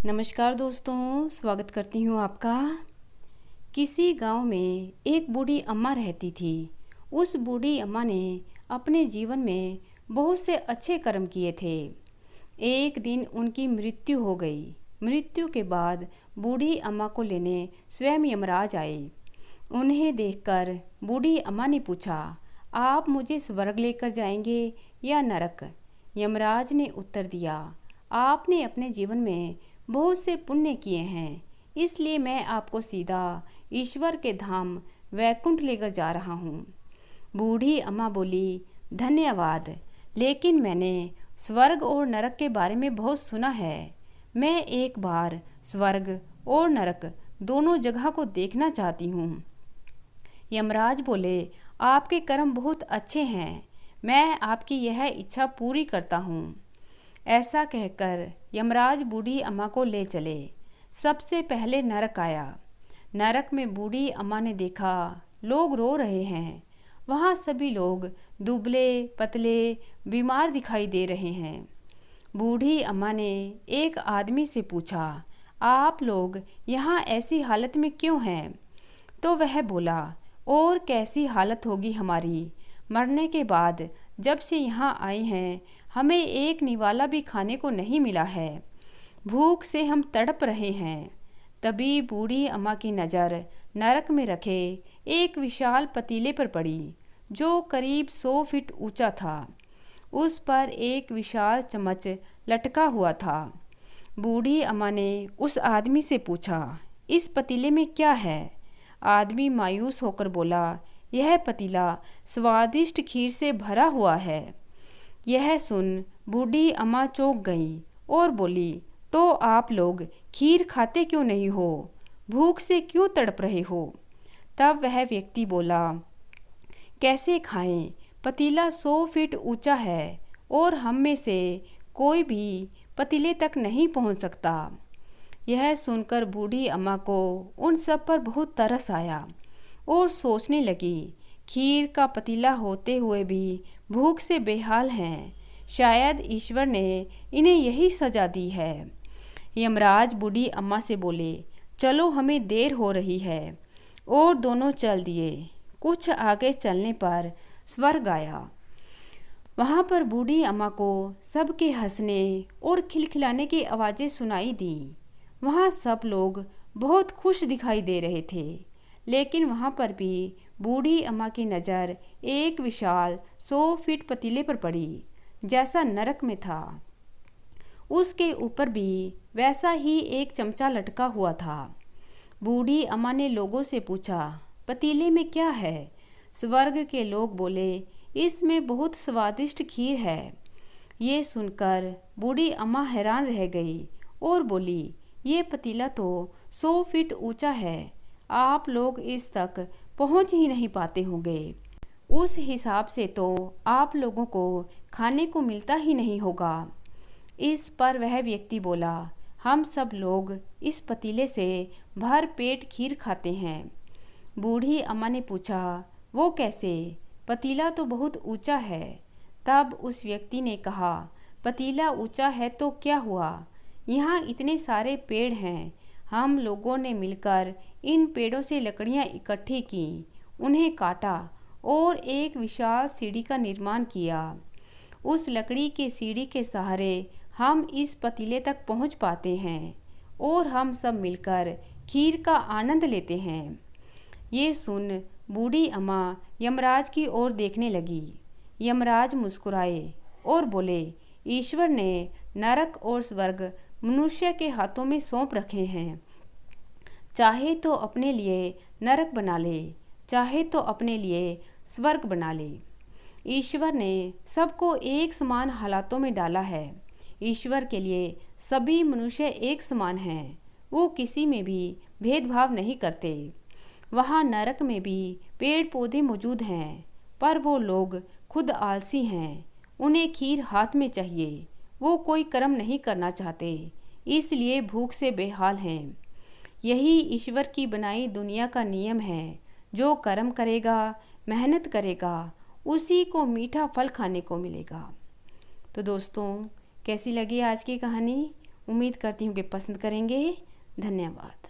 नमस्कार दोस्तों, स्वागत करती हूँ आपका। किसी गांव में एक बूढ़ी अम्मा रहती थी। उस बूढ़ी अम्मा ने अपने जीवन में बहुत से अच्छे कर्म किए थे। एक दिन उनकी मृत्यु हो गई। मृत्यु के बाद बूढ़ी अम्मा को लेने स्वयं यमराज आए। उन्हें देखकर बूढ़ी अम्मा ने पूछा, आप मुझे स्वर्ग लेकर जाएंगे या नरक? यमराज ने उत्तर दिया, आपने अपने जीवन में बहुत से पुण्य किए हैं, इसलिए मैं आपको सीधा ईश्वर के धाम वैकुंठ लेकर जा रहा हूँ। बूढ़ी अम्मा बोली, धन्यवाद, लेकिन मैंने स्वर्ग और नरक के बारे में बहुत सुना है। मैं एक बार स्वर्ग और नरक दोनों जगह को देखना चाहती हूँ। यमराज बोले, आपके कर्म बहुत अच्छे हैं, मैं आपकी यह इच्छा पूरी करता हूँ। ऐसा कहकर यमराज बूढ़ी अम्मा को ले चले। सबसे पहले नरक आया। नरक में बूढ़ी अम्मा ने देखा लोग रो रहे हैं। वहाँ सभी लोग दुबले पतले बीमार दिखाई दे रहे हैं। बूढ़ी अम्मा ने एक आदमी से पूछा, आप लोग यहाँ ऐसी हालत में क्यों हैं? तो वह बोला, और कैसी हालत होगी हमारी, मरने के बाद जब से यहाँ आए हैं हमें एक निवाला भी खाने को नहीं मिला है। भूख से हम तड़प रहे हैं। तभी बूढ़ी अम्मा की नज़र नरक में रखे एक विशाल पतीले पर पड़ी जो करीब 100 फीट ऊंचा था। उस पर एक विशाल चम्मच लटका हुआ था। बूढ़ी अम्मा ने उस आदमी से पूछा, इस पतीले में क्या है? आदमी मायूस होकर बोला, यह पतीला स्वादिष्ट खीर से भरा हुआ है। यह सुन बूढ़ी अम्मा चौंक गई और बोली, तो आप लोग खीर खाते क्यों नहीं हो? भूख से क्यों तड़प रहे हो? तब वह व्यक्ति बोला, कैसे खाएं? पतीला 100 फीट ऊंचा है और हम में से कोई भी पतीले तक नहीं पहुंच सकता। यह सुनकर बूढ़ी अम्मा को उन सब पर बहुत तरस आया और सोचने लगी, खीर का पतीला होते हुए भी भूख से बेहाल हैं। शायद ईश्वर ने इन्हें यही सजा दी है। यमराज बूढ़ी अम्मा से बोले, चलो हमें देर हो रही है, और दोनों चल दिए। कुछ आगे चलने पर स्वर्ग आया। वहाँ पर बूढ़ी अम्मा को सबके हंसने और खिलखिलाने की आवाज़ें सुनाई दी। वहाँ सब लोग बहुत खुश दिखाई दे रहे थे, लेकिन वहाँ पर भी बूढ़ी अम्मा की नज़र एक विशाल 100 फीट पतीले पर पड़ी जैसा नरक में था। उसके ऊपर भी वैसा ही एक चमचा लटका हुआ था। बूढ़ी अम्मा ने लोगों से पूछा, पतीले में क्या है? स्वर्ग के लोग बोले, इसमें बहुत स्वादिष्ट खीर है। ये सुनकर बूढ़ी अम्मा हैरान रह गई और बोली, ये पतीला तो 100 फीट ऊंचा है, आप लोग इस तक पहुंच ही नहीं पाते होंगे। उस हिसाब से तो आप लोगों को खाने को मिलता ही नहीं होगा। इस पर वह व्यक्ति बोला, हम सब लोग इस पतीले से भर पेट खीर खाते हैं। बूढ़ी अम्मा ने पूछा, वो कैसे? पतीला तो बहुत ऊंचा है। तब उस व्यक्ति ने कहा, पतीला ऊंचा है तो क्या हुआ, यहाँ इतने सारे पेड़ हैं। हम लोगों ने मिलकर इन पेड़ों से लकड़ियाँ इकट्ठी की, उन्हें काटा और एक विशाल सीढ़ी का निर्माण किया। उस लकड़ी के सीढ़ी के सहारे हम इस पतीले तक पहुंच पाते हैं और हम सब मिलकर खीर का आनंद लेते हैं। ये सुन बूढ़ी अम्मा यमराज की ओर देखने लगी। यमराज मुस्कुराए और बोले, ईश्वर ने नरक और स्वर्ग मनुष्य के हाथों में सौंप रखे हैं। चाहे तो अपने लिए नरक बना ले, चाहे तो अपने लिए स्वर्ग बना ले। ईश्वर ने सबको एक समान हालातों में डाला है। ईश्वर के लिए सभी मनुष्य एक समान हैं। वो किसी में भी भेदभाव नहीं करते। वहाँ नरक में भी पेड़ पौधे मौजूद हैं, पर वो लोग खुद आलसी हैं। उन्हें खीर हाथ में चाहिए। वो कोई कर्म नहीं करना चाहते, इसलिए भूख से बेहाल हैं। यही ईश्वर की बनाई दुनिया का नियम है। जो कर्म करेगा, मेहनत करेगा, उसी को मीठा फल खाने को मिलेगा। तो दोस्तों, कैसी लगी आज की कहानी? उम्मीद करती हूँ कि पसंद करेंगे। धन्यवाद।